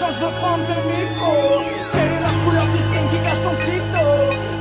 quand je veux prendre le micro. Quelle est la couleur du string qui cache ton clito?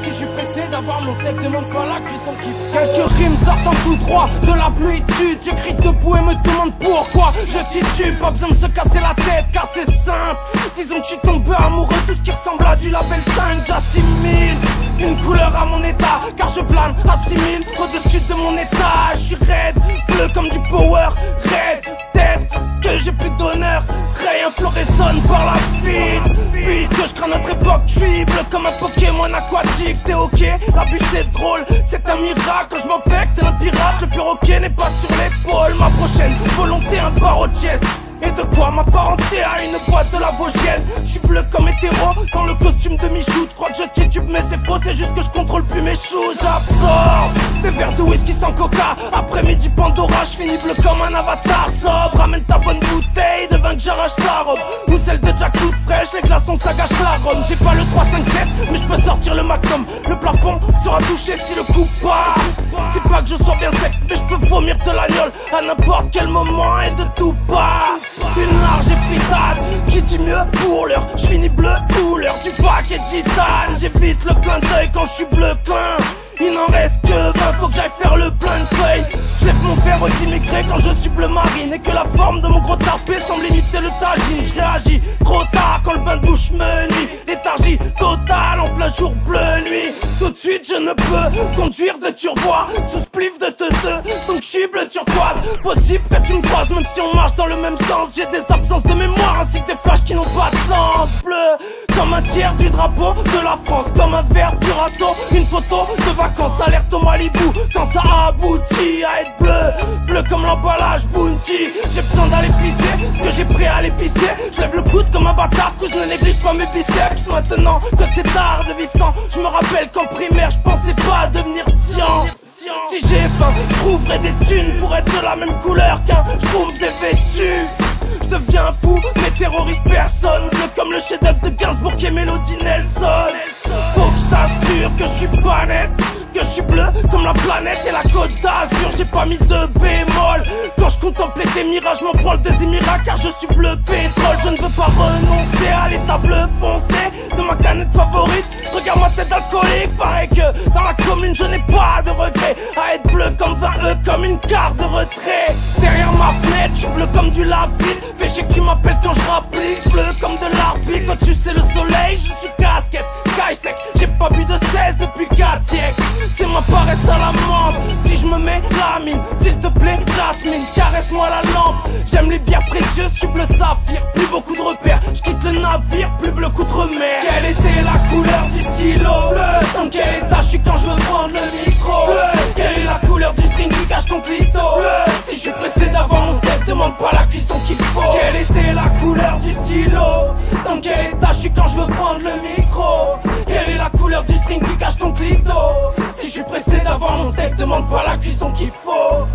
Si je suis pressé d'avoir mon steak, demande pas la cuisson qui faut. Quelques rimes sortant tout droit de la pluie tue. J'écris debout et me demande pourquoi je titube. Pas besoin de se casser la tête car c'est simple. Disons que je suis tombé amoureux, tout ce qui ressemble à du label 5. J'assimile une couleur à mon état, car je plane à 6000 au-dessus de mon état. Je suis raide, bleu comme du power, raide, tête, que j'ai plus d'honneur. Rien flow résonne par la vie. Puisque je crains notre époque, je suis bleu comme un Pokémon aquatique. T'es ok, la bûche c'est drôle, c'est un miracle. Quand je m'infecte, t'es un pirate, le perroquet n'est pas sur l'épaule. Ma prochaine volonté, un barreau de chest. Et de quoi m'apparenter à une boîte de la Vosgienne. J'suis bleu comme hétéro dans le costume de Michou. J'crois que je titube mais c'est faux, c'est juste que je contrôle plus mes choux. J'absorbe des verres de whisky sans coca. Après-midi Pandora, j'finis bleu comme un avatar sobre. Ramène ta bonne bouteille de vin que j'arrache sa robe. Ou celle de Jack toute fraîche, les glaçons ça gâche la rhum. J'ai pas le 3-5-7 mais j'peux sortir le Magnum. Le plafond sera touché si le coup part. C'est pas que je sois bien sec mais j'peux vomir de l'agnole à n'importe quel moment et de tout part. Une large effritade qui dit mieux pour l'heure. J'finis bleu couleur du paquet gitane. J'évite le clin d'œil quand j'suis bleu clin. Il n'en reste que 20, faut que j'aille faire le plein de feuilles. J'lève mon verre aux immigrés quand je suis bleu marine. Et que la forme de mon gros tarpé semble imiter le tagine. J'réagis trop tard quand le bain de bouche me nuit. Léthargie totale en plein jour bleu nuit. Tout de suite je ne peux conduire de turvois sous spliff de teuteux, donc j'suis bleu turquoise. Possible que tu me croises même si on marche dans le même sens. J'ai des absences de mémoire ainsi que des flashs qui n'ont pas de sens. Bleu comme un tiers du drapeau de la France. Comme un verre du rasso, une photo de vacances. Alerte au Malibu quand ça aboutit à être bleu. Bleu comme l'emballage Bounty. J'ai besoin d'aller pisser ce que j'ai pris à l'épicier. Je lève le coude comme un bâtard, cause ne néglige pas mes biceps. Maintenant que c'est tard de vivre sans, je me rappelle qu'en primaire je pensais pas devenir science. Si j'ai faim, je trouverai des thunes pour être de la même couleur qu'un schtroumpf dévêtu. Je deviens fou, mais terrorise personne. Bleu comme le chef-d'œuvre de Gainsbourg qui est Mélodie Nelson. Faut que je t'assure que je suis pas net, que je suis bleu comme la planète et la côte d'Azur. J'ai pas mis de bémol quand je contemplais tes mirages, m'en prends des Émirats car je suis bleu pétrole. Je ne veux pas renoncer à l'état bleu foncé de ma canette favorite. Regarde ma tête alcoolique, pareil que dans la commune je n'ai pas de regret à être bleu comme 20 comme une carte de retrait. Derrière ma fenêtre, je suis bleu comme du lave-vide. Fais chier que tu m'appelles quand je rapplique. Bleu comme de l'arbitre, quand tu sais le soleil, je suis casquette, sky sec. J'ai pas bu de 16 depuis 4 siècles. C'est ma paresse à la menthe. Si je me mets la mine, s'il te plaît Jasmine, caresse-moi la lampe. J'aime les bières précieuses, je suis bleu saphir. Plus beaucoup de repères, je quitte le navire, plus bleu qu'outre-mer. Quelle était la couleur du stylo? Bleu. Dans quel état je suis quand je veux prendre le micro? Bleu. Quelle est la couleur du string qui cache ton clito? Bleu. Si je suis pressé d'avoir mon steak, demande pas la cuisson qu'il faut. Quelle était la couleur du stylo? Dans quel état je suis quand je veux prendre le micro? Quelle est la couleur du string qui cache ton clito? Si je suis pressé d'avoir mon steak, demande pas la cuisson qu'il faut.